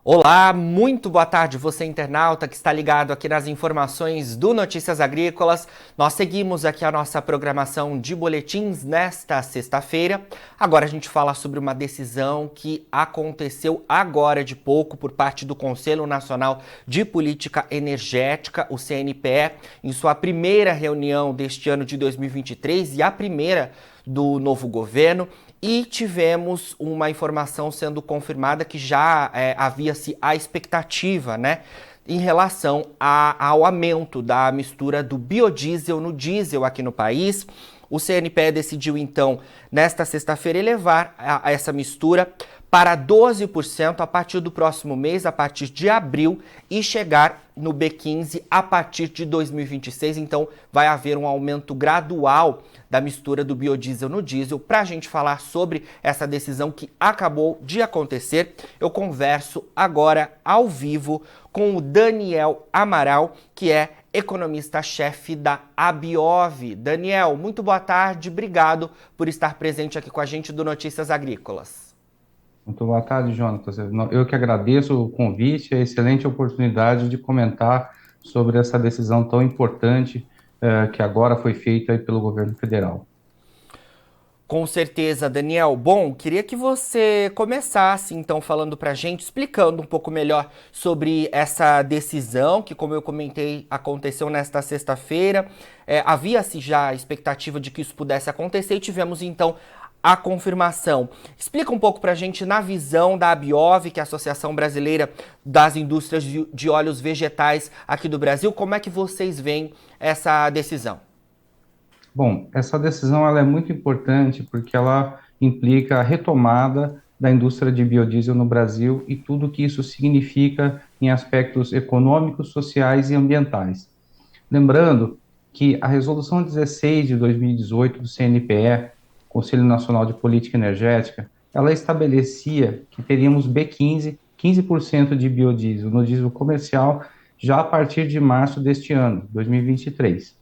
Olá, muito boa tarde, você internauta que está ligado aqui nas informações do Notícias Agrícolas. Nós seguimos aqui a nossa programação de boletins nesta sexta-feira. Agora a gente fala sobre uma decisão que aconteceu agora de pouco por parte do Conselho Nacional de Política Energética, o CNPE, em sua primeira reunião deste ano de 2023 e a primeira do novo governo. E tivemos uma informação sendo confirmada que já havia-se a expectativa, né, em relação ao aumento da mistura do biodiesel no diesel aqui no país. O CNPE decidiu, então, nesta sexta-feira, elevar essa mistura para 12% a partir do próximo mês, a partir de abril, e chegar no B15 a partir de 2026. Então, vai haver um aumento gradual da mistura do biodiesel no diesel. Para a gente falar sobre essa decisão que acabou de acontecer, eu converso agora ao vivo com o Daniel Amaral, que é economista-chefe da Abiov. Daniel, muito boa tarde, obrigado por estar presente aqui com a gente do Notícias Agrícolas. Muito boa tarde, Jonatas. Eu que agradeço o convite, a excelente oportunidade de comentar sobre essa decisão tão importante que agora foi feita aí pelo governo federal. Com certeza, Daniel. Bom, queria que você começasse então falando para a gente, explicando um pouco melhor sobre essa decisão que, como eu comentei, aconteceu nesta sexta-feira. Havia-se já a expectativa de que isso pudesse acontecer e tivemos então a confirmação. Explica um pouco para a gente, na visão da Abiov, que é a Associação Brasileira das Indústrias de Óleos Vegetais aqui do Brasil, como é que vocês veem essa decisão? Bom, essa decisão ela é muito importante porque ela implica a retomada da indústria de biodiesel no Brasil e tudo o que isso significa em aspectos econômicos, sociais e ambientais. Lembrando que a Resolução 16 de 2018 do CNPE, Conselho Nacional de Política Energética, ela estabelecia que teríamos B15, 15% de biodiesel no diesel comercial já a partir de março deste ano, 2023.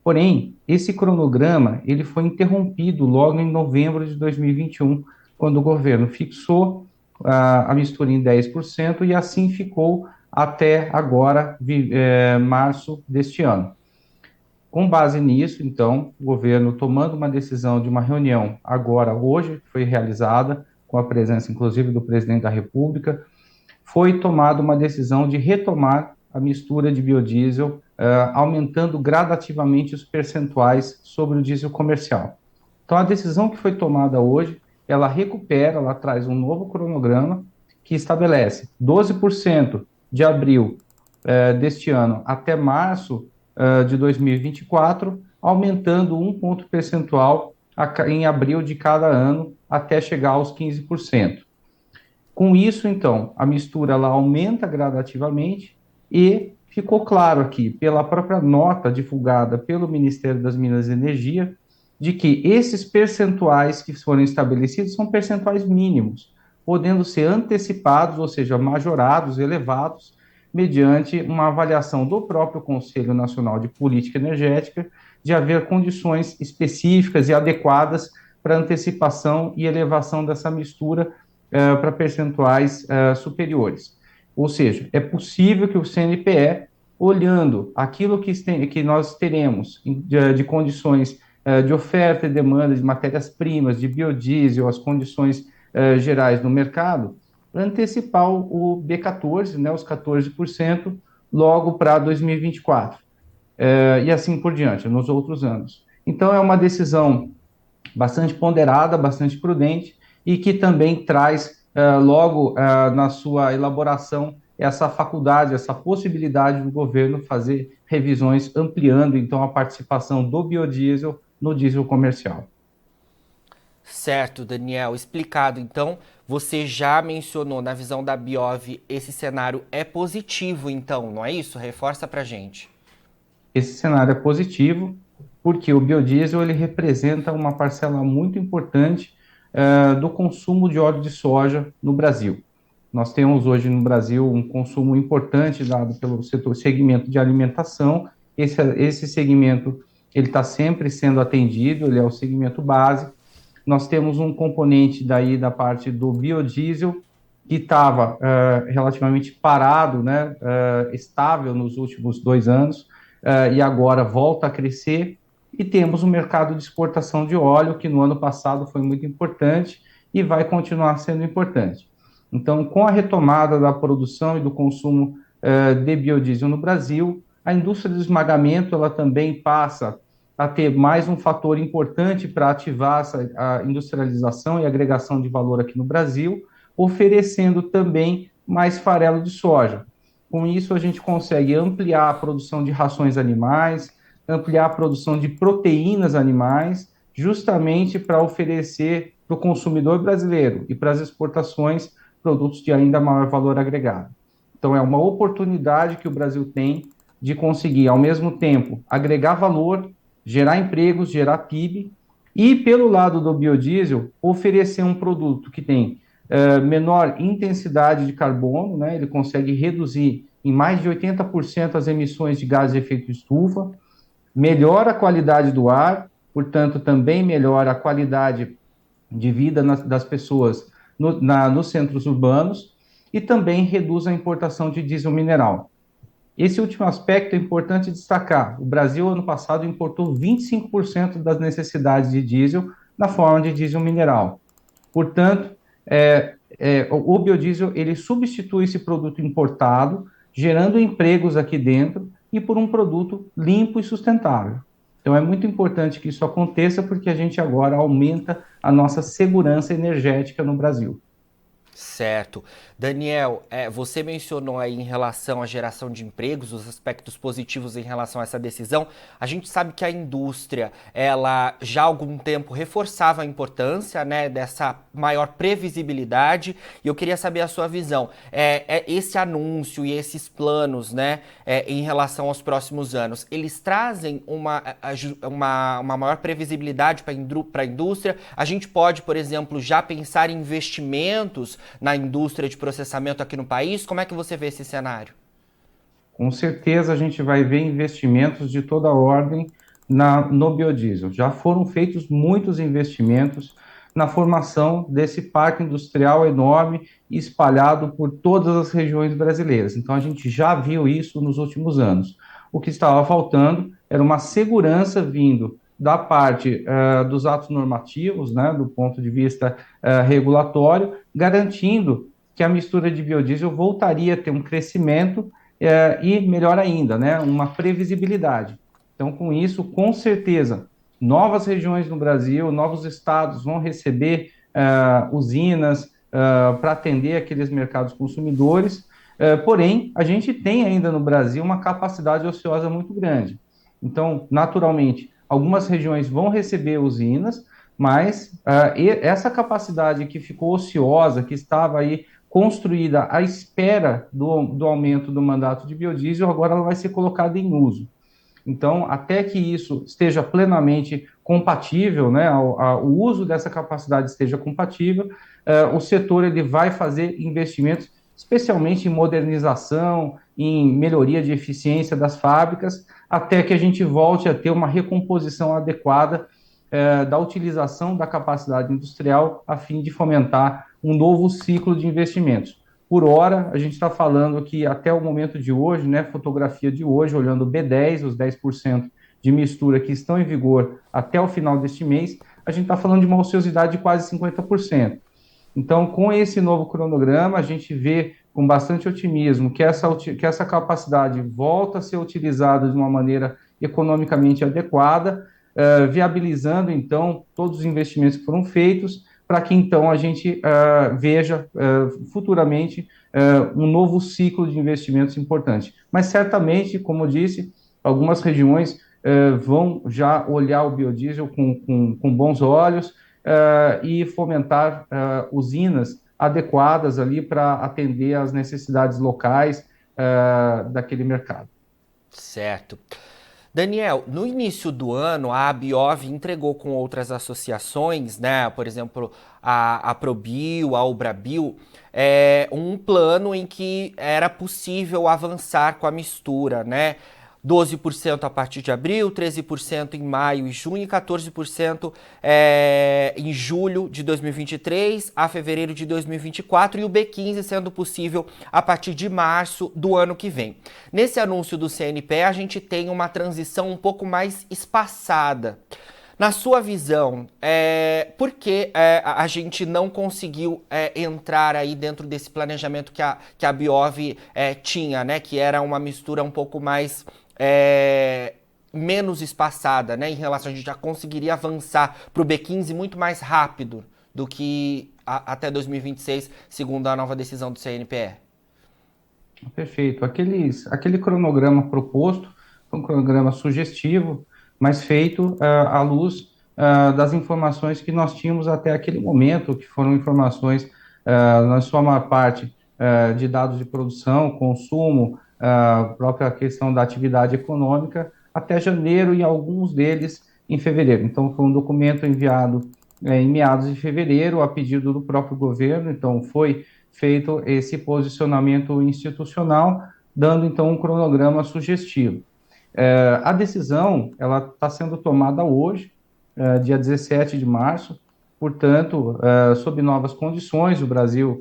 Porém, esse cronograma ele foi interrompido logo em novembro de 2021, quando o governo fixou a mistura em 10% e assim ficou até agora, março deste ano. Com base nisso, então, o governo tomando uma decisão de uma reunião agora, hoje, foi realizada, com a presença inclusive do presidente da República, foi tomada uma decisão de retomar a mistura de biodiesel, aumentando gradativamente os percentuais sobre o diesel comercial. Então, a decisão que foi tomada hoje, ela recupera, ela traz um novo cronograma que estabelece 12% de abril deste ano até março de 2024, aumentando um ponto percentual em abril de cada ano até chegar aos 15%. Com isso, então, a mistura ela aumenta gradativamente e ficou claro aqui, pela própria nota divulgada pelo Ministério das Minas e Energia, de que esses percentuais que foram estabelecidos são percentuais mínimos, podendo ser antecipados, ou seja, majorados, elevados, mediante uma avaliação do próprio Conselho Nacional de Política Energética, de haver condições específicas e adequadas para antecipação e elevação dessa mistura para percentuais superiores. Ou seja, é possível que o CNPE, olhando aquilo que nós teremos de condições de oferta e demanda de matérias-primas, de biodiesel, as condições gerais no mercado, antecipar o B14, né, os 14%, logo para 2024, e assim por diante, nos outros anos. Então, é uma decisão bastante ponderada, bastante prudente, e que também traz, logo na sua elaboração, essa faculdade, essa possibilidade do governo fazer revisões, ampliando então a participação do biodiesel no diesel comercial. Certo, Daniel, explicado. Então, você já mencionou na visão da Biov, esse cenário é positivo, então, não é isso? Reforça pra gente. Esse cenário é positivo, porque o biodiesel ele representa uma parcela muito importante do consumo de óleo de soja no Brasil. Nós temos hoje no Brasil um consumo importante dado pelo setor segmento de alimentação. Esse segmento ele está sempre sendo atendido, ele é o segmento base. Nós temos um componente daí da parte do biodiesel, que estava relativamente parado, né, estável nos últimos 2 anos, e agora volta a crescer. E temos um mercado de exportação de óleo, que no ano passado foi muito importante e vai continuar sendo importante. Então, com a retomada da produção e do consumo de biodiesel no Brasil, a indústria de esmagamento ela também passa a ter mais um fator importante para ativar a industrialização e agregação de valor aqui no Brasil, oferecendo também mais farelo de soja. Com isso, a gente consegue ampliar a produção de rações animais, ampliar a produção de proteínas animais, justamente para oferecer para o consumidor brasileiro e para as exportações produtos de ainda maior valor agregado. Então, é uma oportunidade que o Brasil tem de conseguir, ao mesmo tempo, agregar valor, gerar empregos, gerar PIB, e, pelo lado do biodiesel, oferecer um produto que tem menor intensidade de carbono, né? Ele consegue reduzir em mais de 80% as emissões de gases de efeito estufa, melhora a qualidade do ar, portanto, também melhora a qualidade de vida das pessoas nos centros urbanos, e também reduz a importação de diesel mineral. Esse último aspecto é importante destacar. O Brasil, ano passado, importou 25% das necessidades de diesel na forma de diesel mineral. Portanto, o biodiesel ele substitui esse produto importado, gerando empregos aqui dentro e por um produto limpo e sustentável. Então, é muito importante que isso aconteça, porque a gente agora aumenta a nossa segurança energética no Brasil. Certo. Daniel, você mencionou aí em relação à geração de empregos, os aspectos positivos em relação a essa decisão. A gente sabe que a indústria, ela já há algum tempo reforçava a importância, né, dessa maior previsibilidade, e eu queria saber a sua visão. Esse anúncio e esses planos, né, em relação aos próximos anos, eles trazem uma maior previsibilidade para a indústria? A gente pode, por exemplo, já pensar em investimentos na indústria de processamento aqui no país? Como é que você vê esse cenário? Com certeza a gente vai ver investimentos de toda ordem no biodiesel. Já foram feitos muitos investimentos na formação desse parque industrial enorme espalhado por todas as regiões brasileiras. Então a gente já viu isso nos últimos anos. O que estava faltando era uma segurança vindo da parte dos atos normativos, né, do ponto de vista regulatório, garantindo que a mistura de biodiesel voltaria a ter um crescimento e, melhor ainda, né, uma previsibilidade. Então, com isso, com certeza, novas regiões no Brasil, novos estados vão receber usinas para atender aqueles mercados consumidores, porém, a gente tem ainda no Brasil uma capacidade ociosa muito grande. Então, naturalmente, algumas regiões vão receber usinas, mas essa capacidade que ficou ociosa, que estava aí construída à espera do aumento do mandato de biodiesel, agora ela vai ser colocada em uso. Então, até que isso esteja plenamente compatível, né, o uso dessa capacidade esteja compatível, o setor ele vai fazer investimentos, especialmente em modernização, em melhoria de eficiência das fábricas, até que a gente volte a ter uma recomposição adequada da utilização da capacidade industrial, a fim de fomentar um novo ciclo de investimentos. Por hora, a gente está falando que até o momento de hoje, né, fotografia de hoje, olhando o B10, os 10% de mistura que estão em vigor até o final deste mês, a gente está falando de uma ociosidade de quase 50%. Então, com esse novo cronograma, a gente vê com bastante otimismo que essa capacidade volta a ser utilizada de uma maneira economicamente adequada, viabilizando, então, todos os investimentos que foram feitos, para que, então, a gente veja futuramente um novo ciclo de investimentos importante. Mas, certamente, como eu disse, algumas regiões vão já olhar o biodiesel com bons olhos e fomentar usinas adequadas ali para atender às necessidades locais daquele mercado. Certo. Daniel, no início do ano, a Abiov entregou com outras associações, né, por exemplo, a Probio, a Ubrabio, um plano em que era possível avançar com a mistura, né? 12% a partir de abril, 13% em maio e junho e 14% em julho de 2023 a fevereiro de 2024 e o B15 sendo possível a partir de março do ano que vem. Nesse anúncio do CNPE, a gente tem uma transição um pouco mais espaçada. Na sua visão, por que a gente não conseguiu entrar aí dentro desse planejamento que a Biov tinha, né? Que era uma mistura um pouco mais menos espaçada, né? Em relação, a gente já conseguiria avançar para o B15 muito mais rápido do que até 2026, segundo a nova decisão do CNPE. Perfeito. Aquele cronograma proposto foi um cronograma sugestivo, mas feito à luz das informações que nós tínhamos até aquele momento, que foram informações, na sua maior parte, de dados de produção, consumo, própria questão da atividade econômica, até janeiro e alguns deles em fevereiro. Então, foi um documento enviado em meados de fevereiro, a pedido do próprio governo. Então, foi feito esse posicionamento institucional, dando então um cronograma sugestivo. A decisão ela está sendo tomada hoje, dia 17 de março, portanto, sob novas condições, o Brasil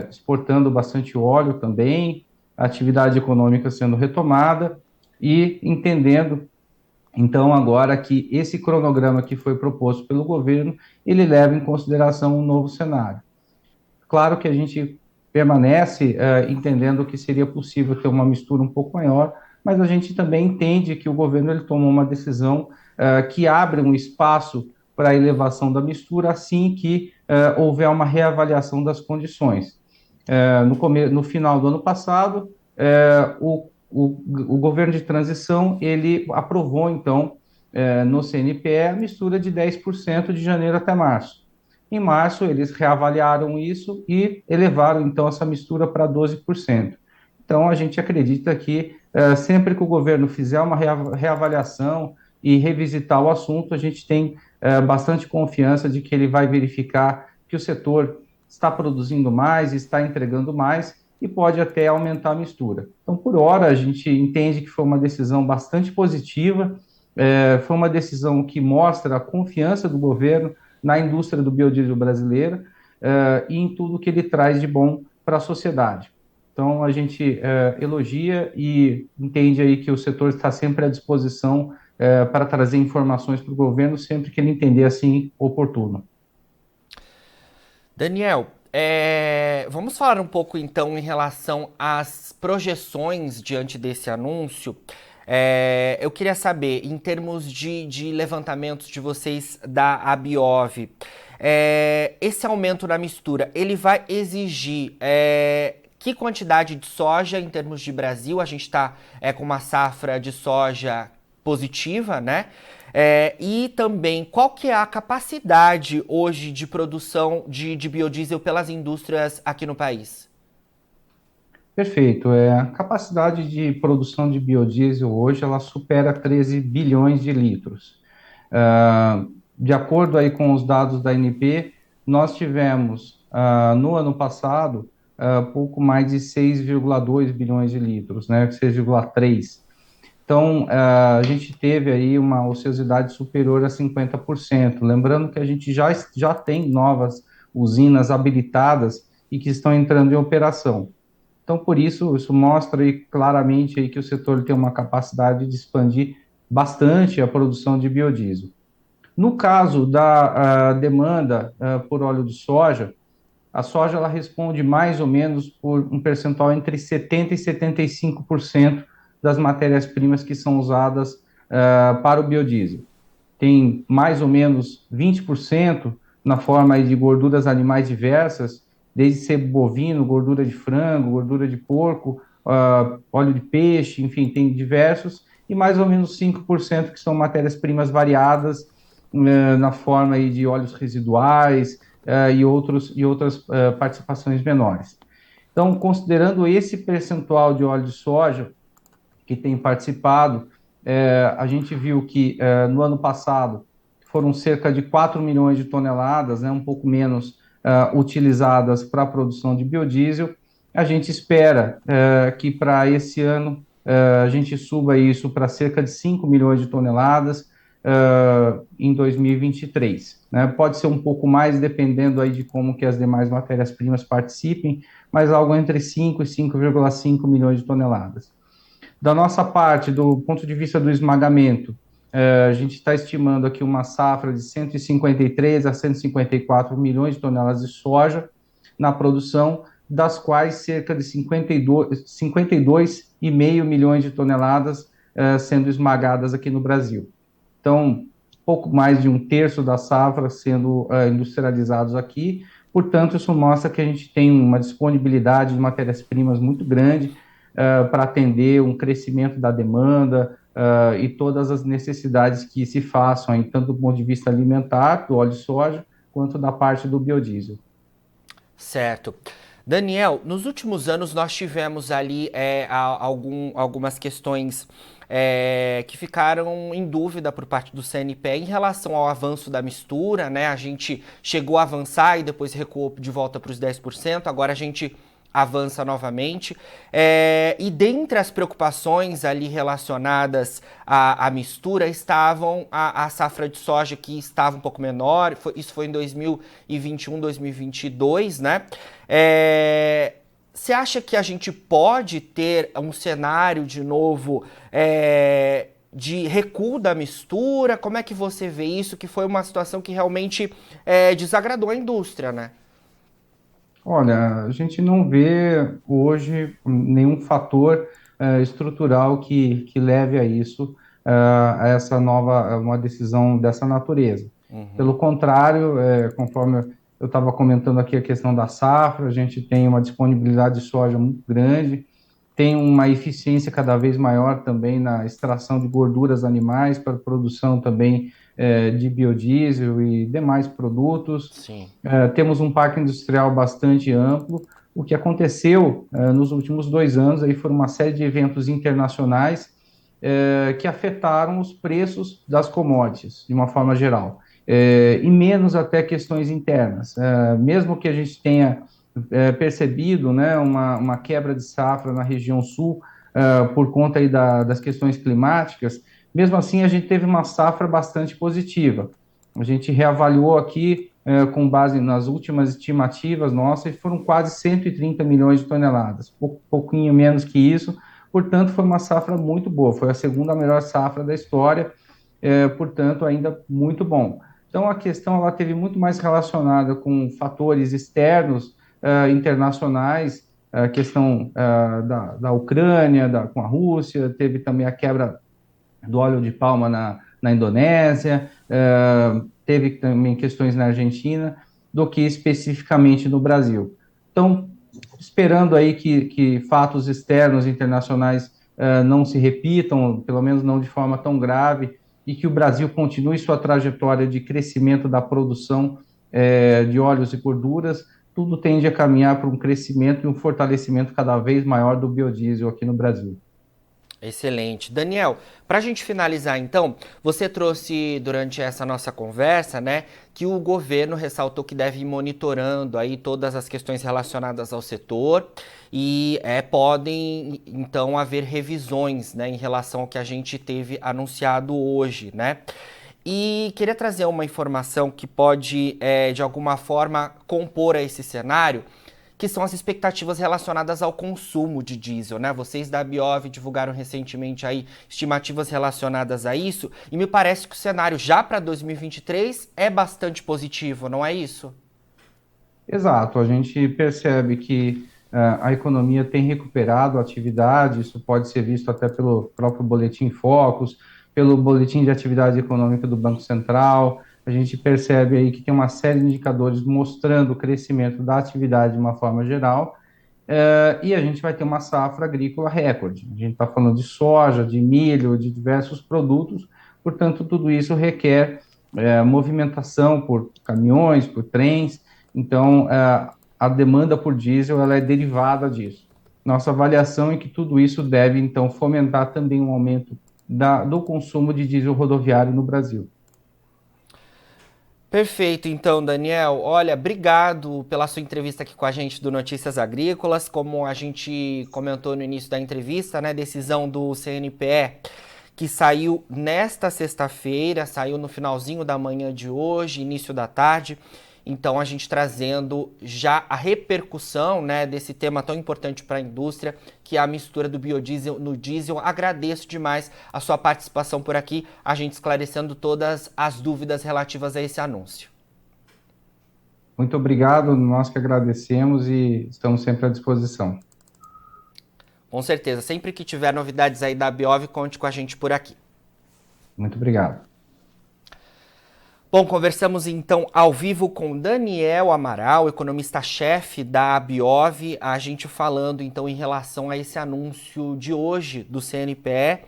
exportando bastante óleo também, a atividade econômica sendo retomada e entendendo então agora que esse cronograma que foi proposto pelo governo, ele leva em consideração um novo cenário. Claro que a gente permanece entendendo que seria possível ter uma mistura um pouco maior, mas a gente também entende que o governo ele tomou uma decisão que abre um espaço para a elevação da mistura assim que houver uma reavaliação das condições. No final do ano passado, o governo de transição ele aprovou, então, no CNPE, a mistura de 10% de janeiro até março. Em março, eles reavaliaram isso e elevaram, então, essa mistura para 12%. Então, a gente acredita que sempre que o governo fizer uma reavaliação e revisitar o assunto, a gente tem bastante confiança de que ele vai verificar que o setor está produzindo mais, está entregando mais e pode até aumentar a mistura. Então, por hora, a gente entende que foi uma decisão bastante positiva, foi uma decisão que mostra a confiança do governo na indústria do biodiesel brasileira e em tudo que ele traz de bom para a sociedade. Então, a gente elogia e entende aí que o setor está sempre à disposição para trazer informações para o governo sempre que ele entender assim oportuno. Daniel, vamos falar um pouco então em relação às projeções diante desse anúncio. Eu queria saber, em termos de levantamentos de vocês da Abiov, esse aumento na mistura, ele vai exigir que quantidade de soja em termos de Brasil? A gente está com uma safra de soja positiva, né? E também, qual que é a capacidade hoje de produção de biodiesel pelas indústrias aqui no país? Perfeito. A capacidade de produção de biodiesel hoje ela supera 13 bilhões de litros. De acordo aí com os dados da ANP, nós tivemos no ano passado pouco mais de 6,2 bilhões de litros, né? 6,3. Então, a gente teve aí uma ociosidade superior a 50%. Lembrando que a gente já tem novas usinas habilitadas e que estão entrando em operação. Então, por isso, isso mostra aí claramente aí que o setor tem uma capacidade de expandir bastante a produção de biodiesel. No caso da demanda por óleo de soja, a soja ela responde mais ou menos por um percentual entre 70% e 75% das matérias-primas que são usadas para o biodiesel. Tem mais ou menos 20% na forma de gorduras animais diversas, desde sebo bovino, gordura de frango, gordura de porco, óleo de peixe, enfim, tem diversos, e mais ou menos 5% que são matérias-primas variadas na forma aí de óleos residuais e outras participações menores. Então, considerando esse percentual de óleo de soja que tem participado, a gente viu que no ano passado foram cerca de 4 milhões de toneladas, né, um pouco menos utilizadas para a produção de biodiesel. A gente espera que para esse ano a gente suba isso para cerca de 5 milhões de toneladas em 2023. Né? Pode ser um pouco mais, dependendo aí de como que as demais matérias-primas participem, mas algo entre 5 e 5,5 milhões de toneladas. Da nossa parte, do ponto de vista do esmagamento, a gente está estimando aqui uma safra de 153 a 154 milhões de toneladas de soja na produção, das quais cerca de 52,5 milhões de toneladas sendo esmagadas aqui no Brasil. Então, pouco mais de um terço da safra sendo industrializados aqui. Portanto, isso mostra que a gente tem uma disponibilidade de matérias-primas muito grande para atender um crescimento da demanda e todas as necessidades que se façam, aí, tanto do ponto de vista alimentar, do óleo de soja, quanto da parte do biodiesel. Certo. Daniel, nos últimos anos nós tivemos ali algumas questões que ficaram em dúvida por parte do CNPE em relação ao avanço da mistura, né? A gente chegou a avançar e depois recuou de volta para os 10%, agora a gente avança novamente. E dentre as preocupações ali relacionadas à mistura estavam a safra de soja, que estava um pouco menor, isso foi em 2021, 2022, né? Você acha que a gente pode ter um cenário de novo de recuo da mistura? Como é que você vê isso? Que foi uma situação que realmente desagradou a indústria, né? Olha, a gente não vê hoje nenhum fator estrutural que leve a isso, a essa nova, uma decisão dessa natureza. Pelo contrário, conforme eu estava comentando aqui a questão da safra, a gente tem uma disponibilidade de soja muito grande, tem uma eficiência cada vez maior também na extração de gorduras animais para produção também de biodiesel e demais produtos. Sim. Temos um parque industrial bastante amplo. O que aconteceu nos últimos 2 anos aí foram uma série de eventos internacionais que afetaram os preços das commodities, de uma forma geral, e menos até questões internas. Mesmo que a gente tenha percebido, né, uma quebra de safra na região sul por conta aí das questões climáticas, mesmo assim a gente teve uma safra bastante positiva. A gente reavaliou aqui com base nas últimas estimativas nossas, foram quase 130 milhões de toneladas, pouquinho menos que isso, portanto foi uma safra muito boa, foi a segunda melhor safra da história, portanto ainda muito bom. Então a questão ela teve muito mais relacionada com fatores externos, internacionais, a questão da Ucrânia, com a Rússia, teve também a quebra do óleo de palma na Indonésia, teve também questões na Argentina, do que especificamente no Brasil. Então, esperando aí que fatos externos internacionais não se repitam, pelo menos não de forma tão grave, e que o Brasil continue sua trajetória de crescimento da produção de óleos e gorduras, tudo tende a caminhar para um crescimento e um fortalecimento cada vez maior do biodiesel aqui no Brasil. Excelente. Daniel, para a gente finalizar então, você trouxe durante essa nossa conversa, né, que o governo ressaltou que deve ir monitorando aí todas as questões relacionadas ao setor e podem então haver revisões, né, em relação ao que a gente teve anunciado hoje, né? E queria trazer uma informação que pode, de alguma forma, compor a esse cenário, que são as expectativas relacionadas ao consumo de diesel, né? Vocês da Biov divulgaram recentemente aí estimativas relacionadas a isso, e me parece que o cenário já para 2023 é bastante positivo, não é isso? Exato, a gente percebe que a economia tem recuperado a atividade, isso pode ser visto até pelo próprio Boletim Focus, pelo Boletim de Atividade Econômica do Banco Central. A gente percebe aí que tem uma série de indicadores mostrando o crescimento da atividade de uma forma geral, e a gente vai ter uma safra agrícola recorde. A gente está falando de soja, de milho, de diversos produtos, portanto, tudo isso requer movimentação por caminhões, por trens, então a demanda por diesel ela é derivada disso. Nossa avaliação é que tudo isso deve, então, fomentar também um aumento do consumo de diesel rodoviário no Brasil. Perfeito, então, Daniel. Olha, obrigado pela sua entrevista aqui com a gente do Notícias Agrícolas. Como a gente comentou no início da entrevista, né, decisão do CNPE que saiu nesta sexta-feira, saiu no finalzinho da manhã de hoje, início da tarde. Então, a gente trazendo já a repercussão, né, desse tema tão importante para a indústria, que é a mistura do biodiesel no diesel. Agradeço demais a sua participação por aqui, a gente esclarecendo todas as dúvidas relativas a esse anúncio. Muito obrigado, nós que agradecemos e estamos sempre à disposição. Com certeza, sempre que tiver novidades aí da Biov, conte com a gente por aqui. Muito obrigado. Bom, conversamos então ao vivo com Daniel Amaral, economista-chefe da Biov, a gente falando então em relação a esse anúncio de hoje do CNPE,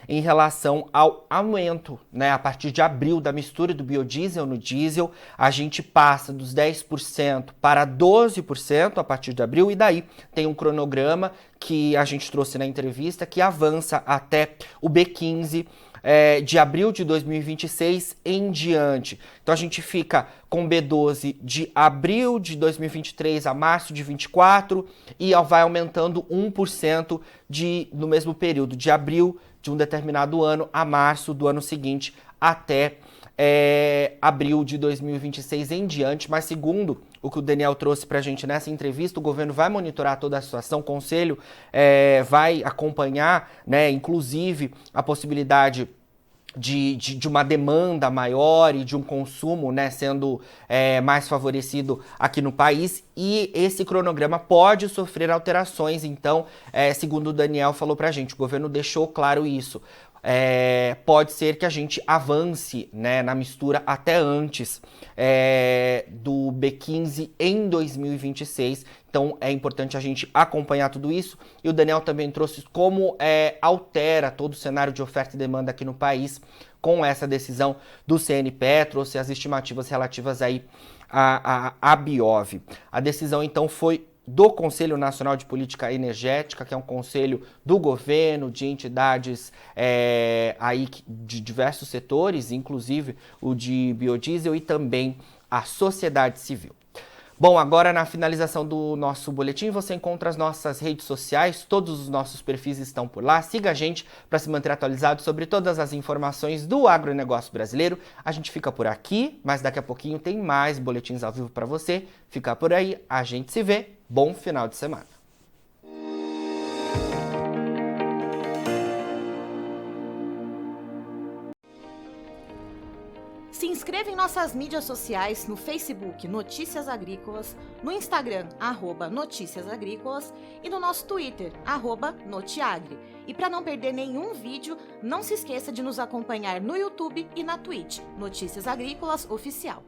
em relação ao aumento, né, a partir de abril da mistura do biodiesel no diesel, a gente passa dos 10% para 12% a partir de abril, e daí tem um cronograma que a gente trouxe na entrevista que avança até o B15, de abril de 2026 em diante. Então a gente fica com B12 de abril de 2023 a março de 24 e vai aumentando 1% no mesmo período, de abril de um determinado ano a março do ano seguinte até abril de 2026 em diante. Mas segundo o que o Daniel trouxe para a gente nessa entrevista, o governo vai monitorar toda a situação, o Conselho vai acompanhar, né, inclusive a possibilidade de uma demanda maior e de um consumo, né, sendo mais favorecido aqui no país, e esse cronograma pode sofrer alterações. Então, segundo o Daniel falou para a gente, o governo deixou claro isso. Pode ser que a gente avance, né, na mistura até antes do B15 em 2026. Então é importante a gente acompanhar tudo isso. E o Daniel também trouxe como altera todo o cenário de oferta e demanda aqui no país com essa decisão do CNPE, trouxe as estimativas relativas aí à Biov. A decisão então foi do Conselho Nacional de Política Energética, que é um conselho do governo, de entidades aí de diversos setores, inclusive o de biodiesel, e também a sociedade civil. Bom, agora na finalização do nosso boletim você encontra as nossas redes sociais, todos os nossos perfis estão por lá. Siga a gente para se manter atualizado sobre todas as informações do agronegócio brasileiro. A gente fica por aqui, mas daqui a pouquinho tem mais boletins ao vivo para você. Fica por aí, a gente se vê. Bom final de semana. Se inscreva em nossas mídias sociais, no Facebook Notícias Agrícolas, no Instagram @Notícias Agrícolas e no nosso Twitter @Notiagre. E para não perder nenhum vídeo, não se esqueça de nos acompanhar no YouTube e na Twitch, Notícias Agrícolas Oficial.